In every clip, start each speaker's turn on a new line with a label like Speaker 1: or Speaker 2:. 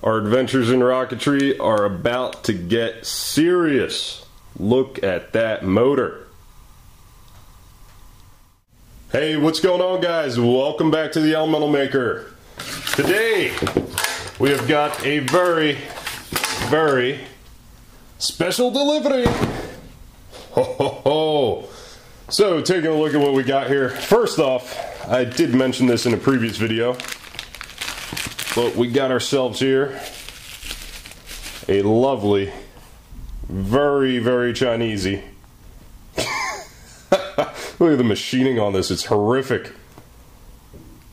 Speaker 1: Our adventures in rocketry are about to get serious. Look at that motor. Hey, what's going on, guys? Welcome back to the ElementalMaker. Today, we have got a very, very special delivery. Ho ho ho! So, taking a look at what we got here. First off, I did mention this in a previous video, but we got ourselves here a lovely, very, very Chinesey. Look at the machining on this, it's horrific.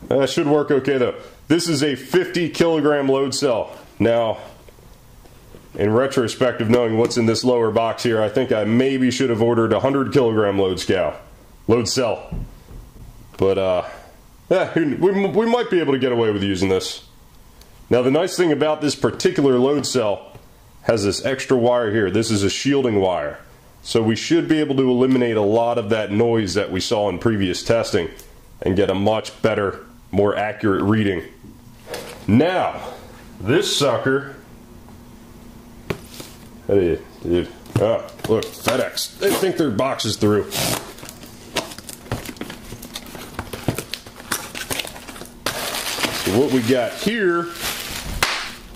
Speaker 1: That should work okay though. This is a 50 kilogram load cell. Now, in retrospect of knowing what's in this lower box here, I think I maybe should have ordered a 100 kilogram load cell. But yeah, we might be able to get away with using this. Now the nice thing about this particular load cell has this extra wire here. This is a shielding wire. So we should be able to eliminate a lot of that noise that we saw in previous testing and get a much better, more accurate reading. Now, this sucker, hey, dude, look, FedEx, they think their box is through. So what we got here,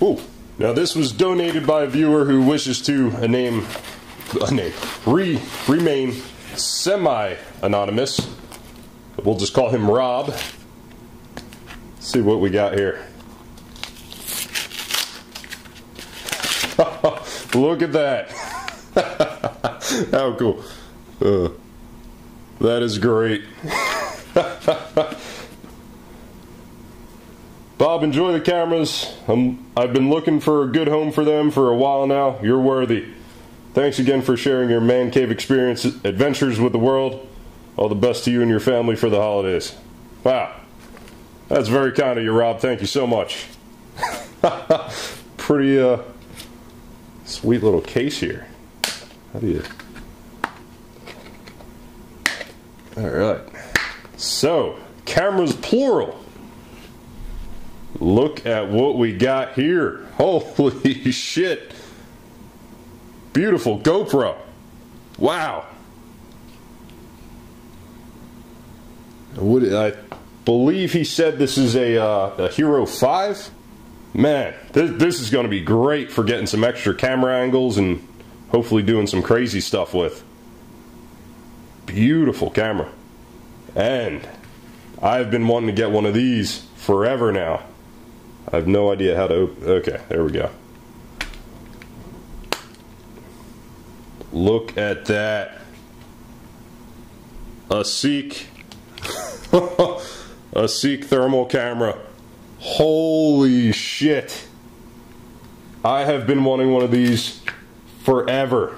Speaker 1: ooh, now this was donated by a viewer who wishes to remain semi-anonymous. We'll just call him Rob. Let's see what we got here. Look at that. How cool. That is great. Bob, enjoy the cameras. I've been looking for a good home for them for a while now. You're worthy. Thanks again for sharing your man cave experience, adventures with the world. All the best to you and your family for the holidays. Wow. That's very kind of you, Rob. Thank you so much. Pretty, sweet little case here. How do you... Alright. So, cameras plural. Look at what we got here. Holy shit. Beautiful GoPro. Wow. I believe he said this is a Hero 5. Man, this is going to be great for getting some extra camera angles and hopefully doing some crazy stuff with. Beautiful camera. And I've been wanting to get one of these forever now. I have no idea how to open. Okay, there we go. Look at that. A Seek. A Seek thermal camera. Holy shit. I have been wanting one of these forever.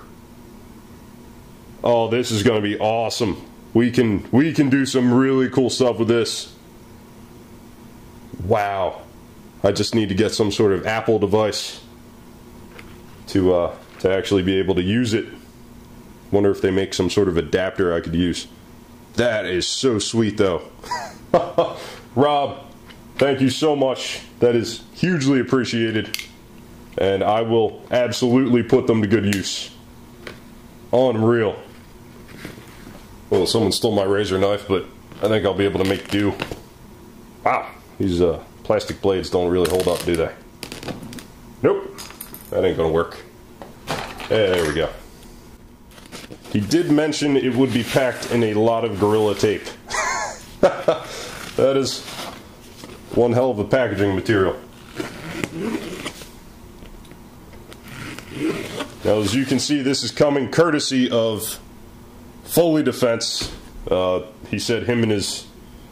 Speaker 1: Oh, this is going to be awesome. We can do some really cool stuff with this. Wow. I just need to get some sort of Apple device to actually be able to use it. Wonder if they make some sort of adapter I could use. That is so sweet though. Rob, thank you so much. That is hugely appreciated. And I will absolutely put them to good use. Unreal. Well, someone stole my razor knife, but I think I'll be able to make do. Wow, these plastic blades don't really hold up, do they? Nope, that ain't gonna work. There we go. He did mention it would be packed in a lot of Gorilla Tape. That is one hell of a packaging material. Now, as you can see, this is coming courtesy of Foley Defense. He said him and his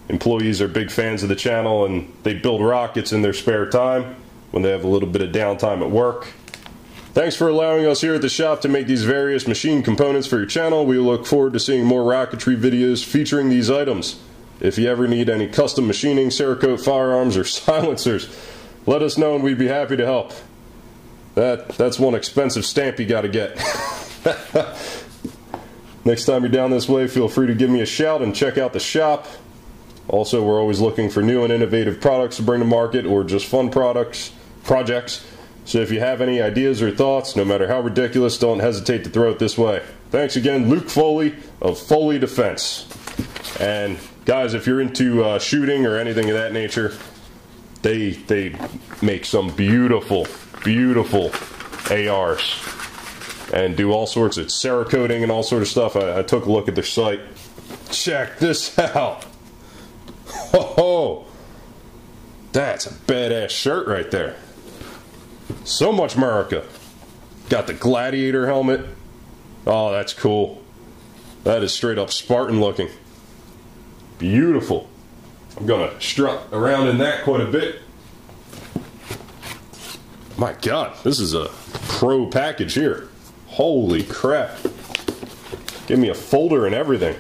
Speaker 1: employees are big fans of the channel and they build rockets in their spare time when they have a little bit of downtime at work. Thanks for allowing us here at the shop to make these various machine components for your channel. We look forward to seeing more rocketry videos featuring these items. If you ever need any custom machining, Cerakote firearms, or silencers, let us know and we'd be happy to help. That's one expensive stamp you gotta get. Next time you're down this way, feel free to give me a shout and check out the shop. Also, we're always looking for new and innovative products to bring to market or just fun projects. So if you have any ideas or thoughts, no matter how ridiculous, don't hesitate to throw it this way. Thanks again, Luke Foley of Foley Defense. And guys, if you're into shooting or anything of that nature, they make some beautiful, beautiful ARs and do all sorts of Cerakoting and all sort of stuff. I took a look at their site. Check this out. Oh, that's a badass shirt right there. So much America. Got the gladiator helmet. Oh, that's cool. That is straight up Spartan looking. Beautiful. I'm gonna strut around in that quite a bit. My God, this is a pro package here. Holy crap. Give me a folder and everything.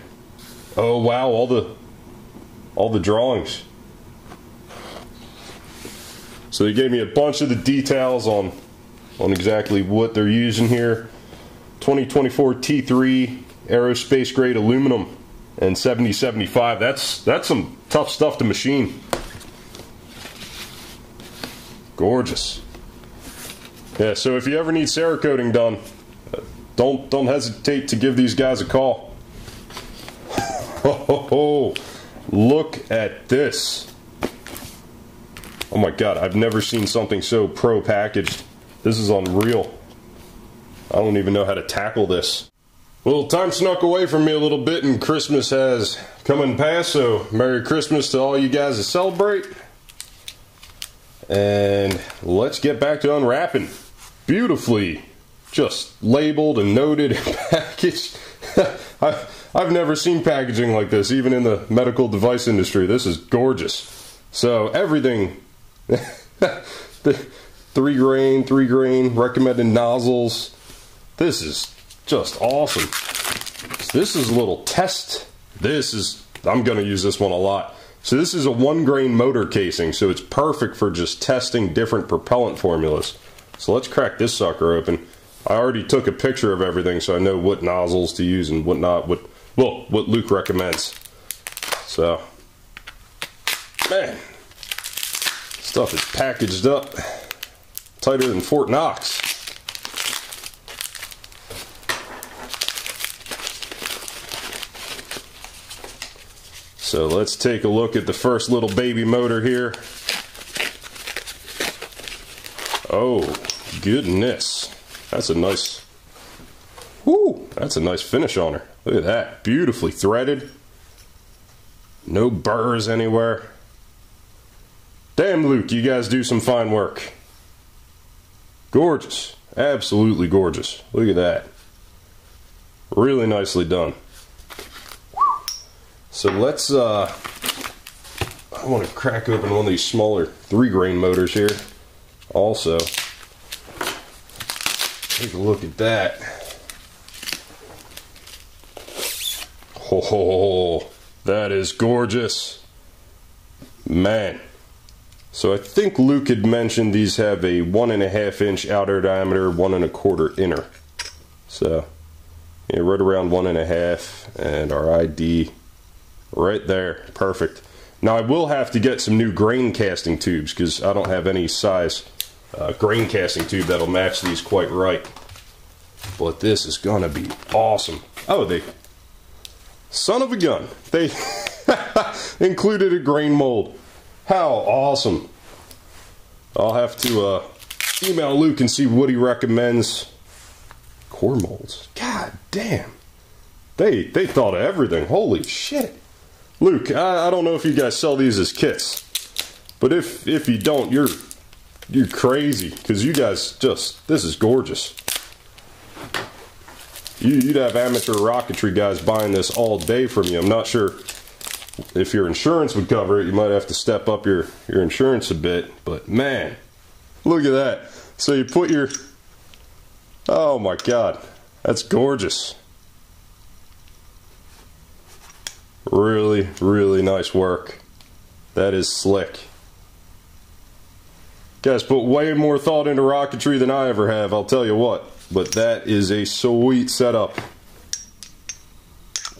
Speaker 1: Oh wow, all the drawings. So they gave me a bunch of the details on exactly what they're using here. 2024 T3 aerospace grade aluminum and 7075. That's some tough stuff to machine. Gorgeous. Yeah, so if you ever need Cerakoting done, don't hesitate to give these guys a call. Oh, look at this. Oh my God, I've never seen something so pro packaged. This is unreal. I don't even know how to tackle this. Well, time snuck away from me a little bit and Christmas has come and passed, so Merry Christmas to all you guys that celebrate. And let's get back to unwrapping. Beautifully just labeled and noted and packaged. I've never seen packaging like this, even in the medical device industry. This is gorgeous. So everything, the 3 grain, recommended nozzles. This is just awesome. This is a little test. I'm going to use this one a lot. So this is a 1 grain motor casing, so it's perfect for just testing different propellant formulas. So let's crack this sucker open. I already took a picture of everything, so I know what nozzles to use and what not. What Luke recommends. So, man, stuff is packaged up tighter than Fort Knox. So let's take a look at the first little baby motor here. Oh, goodness. That's a nice, whoo, that's a nice finish on her. Look at that, beautifully threaded. No burrs anywhere. Damn, Luke, you guys do some fine work. Gorgeous, absolutely gorgeous. Look at that. Really nicely done. So let's, I want to crack open one of these smaller 3 grain motors here. Also, take a look at that. Oh, that is gorgeous. Man. So I think Luke had mentioned these have a 1.5 inch outer diameter, 1 1/4 inner. So, yeah, right around 1.5, and our ID right there. Perfect. Now I will have to get some new grain casting tubes because I don't have any size grain casting tube that'll match these quite right. But this is gonna be awesome. Oh, they, son of a gun, they included a grain mold. How awesome. I'll have to email Luke and see what he recommends. Core molds. God damn. They thought of everything. Holy shit. Luke, I don't know if you guys sell these as kits, but if you don't, you're crazy, because you guys just, this is gorgeous. You'd have amateur rocketry guys buying this all day from you. I'm not sure if your insurance would cover it. You might have to step up your insurance a bit, but man, look at that. So you put your, oh my God, that's gorgeous. Really, really nice work. That is slick. Guys put way more thought into rocketry than I ever have, I'll tell you what. But that is a sweet setup.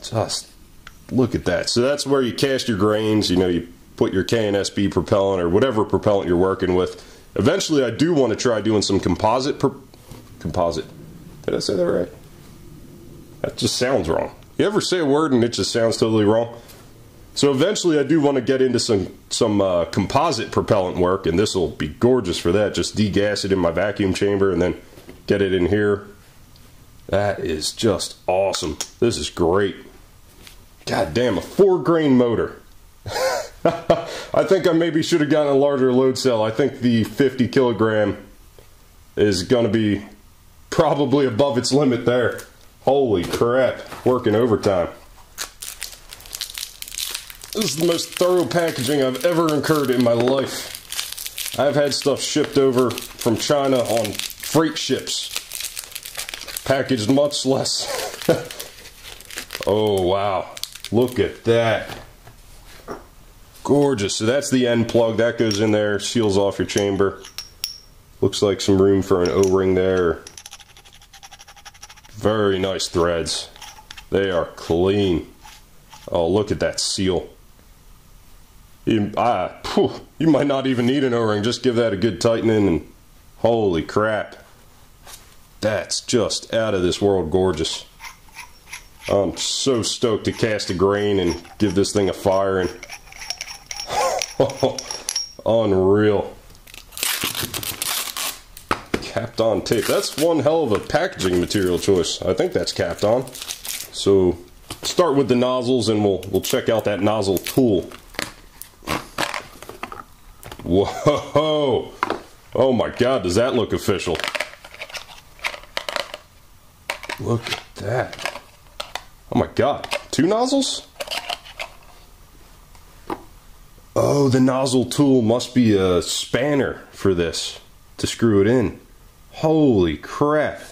Speaker 1: Just look at that. So that's where you cast your grains. You know, you put your KNSB propellant or whatever propellant you're working with Eventually I do want to try doing some composite. Did I say that right? That just sounds wrong. You ever say a word and it just sounds totally wrong? So eventually I do want to get into some composite propellant work, and this will be gorgeous for that. Just degas it in my vacuum chamber and then get it in here. That is just awesome. This is great. God damn, a 4-grain motor. I think I maybe should have gotten a larger load cell. I think the 50 kilogram is going to be probably above its limit there. Holy crap, working overtime. This is the most thorough packaging I've ever incurred in my life. I've had stuff shipped over from China on freight ships. Packaged much less. Oh wow, look at that. Gorgeous. So that's the end plug. That goes in there, seals off your chamber. Looks like some room for an O-ring there. Very nice threads. They are clean. Oh, look at that seal. You might not even need an O-ring. Just give that a good tightening and holy crap. That's just out of this world gorgeous. I'm so stoked to cast a grain and give this thing a fire and unreal. Kapton tape. That's one hell of a packaging material choice. I think that's Kapton. So start with the nozzles and we'll check out that nozzle tool. Whoa! Oh my god, does that look official? Look at that. Oh my god, 2 nozzles? Oh, the nozzle tool must be a spanner for this to screw it in. Holy crap.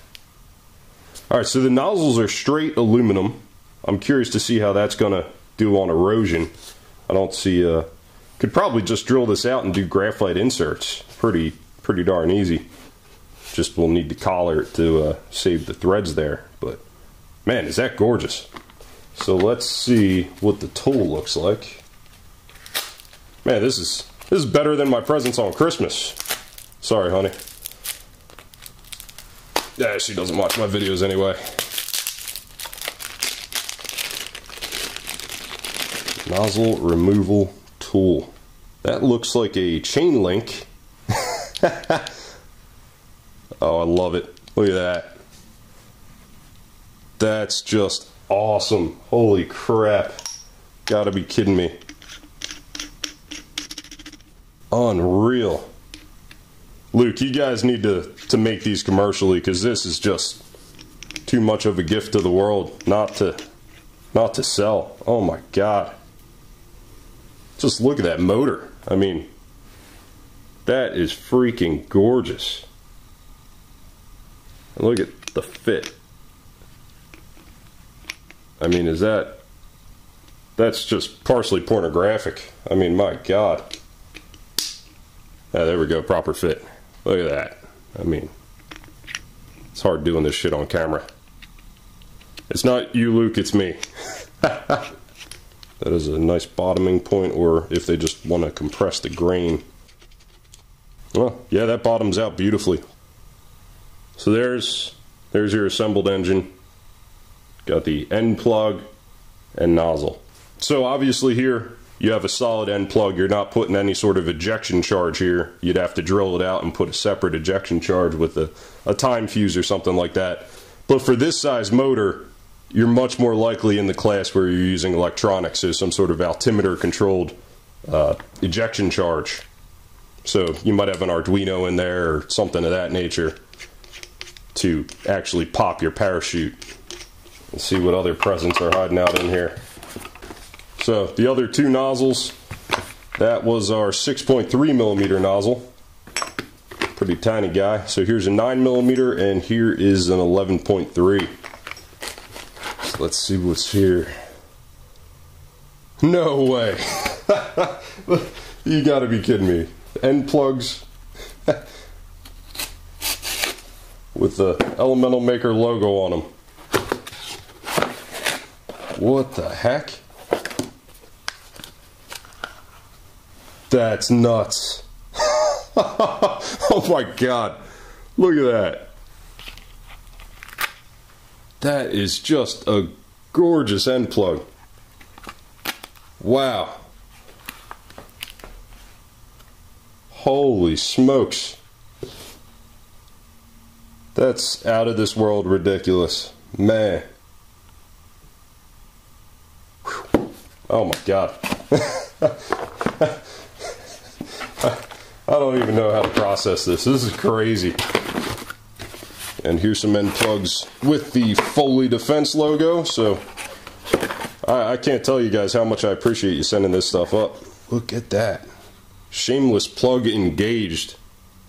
Speaker 1: Alright, so the nozzles are straight aluminum. I'm curious to see how that's gonna do on erosion. I don't see could probably just drill this out and do graphite inserts. Pretty darn easy. Just we'll need to collar it to save the threads there. But man, is that gorgeous. So let's see what the tool looks like. Man, this is better than my presents on Christmas. Sorry, honey. Yeah, she doesn't watch my videos anyway. Nozzle removal tool. That looks like a chain link. Oh, I love it. Look at that. That's just awesome. Holy crap. Gotta be kidding me. Unreal. Luke, you guys need to make these commercially, because this is just too much of a gift to the world not to sell. Oh my god. Just look at that motor. I mean, that is freaking gorgeous. And look at the fit. I mean, that's just partially pornographic. I mean, my god. Ah, there we go, proper fit. Look at that. I mean, it's hard doing this shit on camera. It's not you, Luke, it's me. That is a nice bottoming point, or if they just want to compress the grain. Well, yeah, that bottoms out beautifully. So there's your assembled engine. Got the end plug and nozzle. So obviously here you have a solid end plug. You're not putting any sort of ejection charge here. You'd have to drill it out and put a separate ejection charge with a time fuse or something like that. But for this size motor, you're much more likely in the class where you're using electronics, so some sort of altimeter controlled ejection charge. So you might have an Arduino in there or something of that nature to actually pop your parachute. Let's see what other presents are hiding out in here. So the other 2 nozzles, that was our 6.3 millimeter nozzle. Pretty tiny guy. So here's a 9 millimeter and here is an 11.3. So let's see what's here. No way. You gotta be kidding me. End plugs with the ElementalMaker logo on them. What the heck? That's nuts. Oh my God. Look at that. That is just a gorgeous end plug. Wow. Holy smokes. That's out of this world ridiculous. Man. Whew. Oh my God. I don't even know how to process this. This is crazy. And here's some end plugs with the Foley Defense logo. So I can't tell you guys how much I appreciate you sending this stuff up. Look at that. Shameless plug engaged.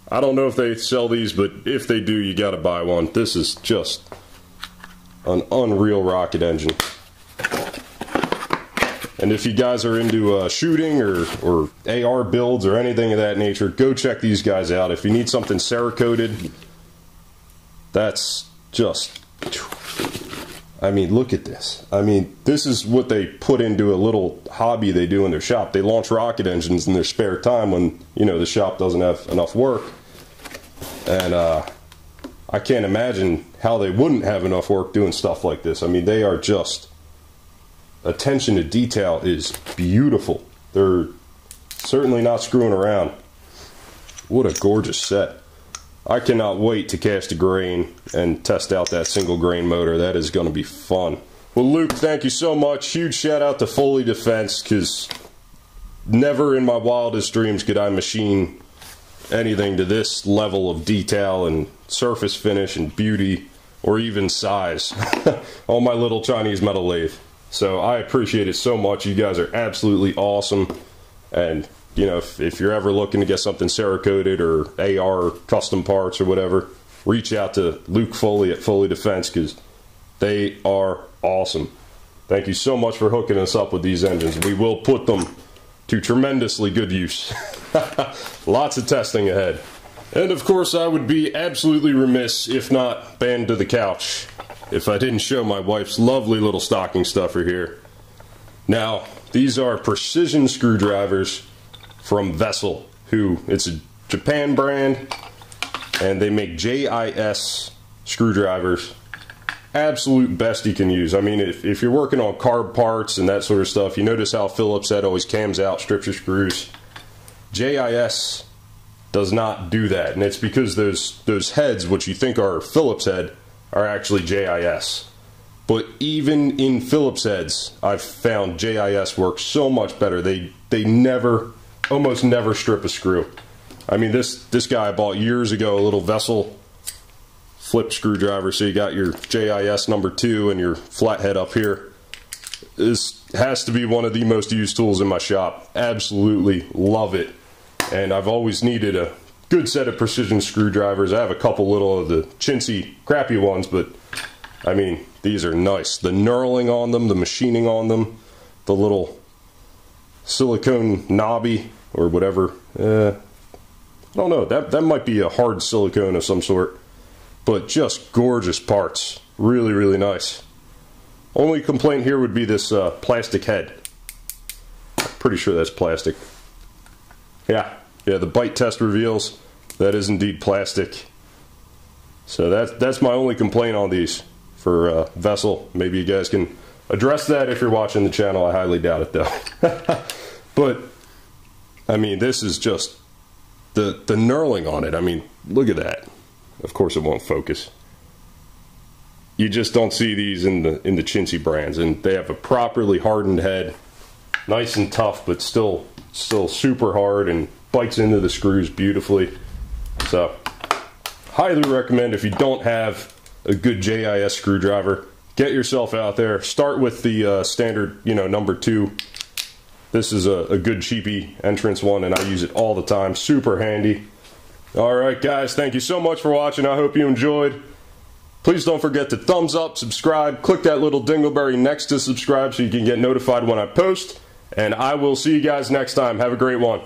Speaker 1: I don't know if they sell these, but if they do, you gotta buy one. This is just an unreal rocket engine. And if you guys are into shooting or AR builds or anything of that nature, go check these guys out. If you need something Cerakoted, that's just, I mean, look at this. I mean, this is what they put into a little hobby they do in their shop. They launch rocket engines in their spare time when, you know, the shop doesn't have enough work. And I can't imagine how they wouldn't have enough work doing stuff like this. I mean, they are just, attention to detail is beautiful. They're certainly not screwing around. What a gorgeous set. I cannot wait to cast a grain and test out that single grain motor. That is going to be fun. Well, Luke, thank you so much. Huge shout out to Foley Defense, because never in my wildest dreams could I machine anything to this level of detail and surface finish and beauty, or even size, on my little Chinese metal lathe. So I appreciate it so much. You guys are absolutely awesome. And you know, if you're ever looking to get something Cerakoted or AR or custom parts or whatever, reach out to Luke Foley at Foley Defense, because they are awesome. Thank you so much for hooking us up with these engines. We will put them to tremendously good use. Lots of testing ahead. And of course, I would be absolutely remiss, if not banned to the couch, if I didn't show my wife's lovely little stocking stuffer here. Now, these are precision screwdrivers from Vessel, who, it's a Japan brand, and they make JIS screwdrivers. Absolute best you can use. I mean, if you're working on carb parts and that sort of stuff, you notice how Phillips head always cams out, strips your screws. JIS does not do that, and it's because those heads, which you think are Phillips head, are actually JIS. But even in Phillips heads, I've found JIS works so much better. They almost never strip a screw. I mean, this guy I bought years ago, a little Vessel flip screwdriver, so you got your JIS number 2 and your flathead up here. This has to be one of the most used tools in my shop. Absolutely love it. And I've always needed a good set of precision screwdrivers. I have a couple little of the chintzy, crappy ones, but I mean, these are nice. The knurling on them, the machining on them, the little silicone knobby or whatever. I don't know. That might be a hard silicone of some sort, but just gorgeous parts. Really, really nice. Only complaint here would be this plastic head. I'm pretty sure that's plastic. Yeah, the bite test reveals that is indeed plastic. So that's my only complaint on these for Vessel. Maybe you guys can address that if you're watching the channel. I highly doubt it though. But I mean, this is just the knurling on it. I mean, look at that. Of course it won't focus. You just don't see these in the chintzy brands, and they have a properly hardened head, nice and tough, but still super hard and bites into the screws beautifully. So highly recommend, if you don't have a good JIS screwdriver, get yourself out there. Start with the standard, number 2. This is a good cheapy entrance one, and I use it all the time. Super handy. Alright guys, thank you so much for watching. I hope you enjoyed. Please don't forget to thumbs up, subscribe, click that little dingleberry next to subscribe so you can get notified when I post. And I will see you guys next time. Have a great one.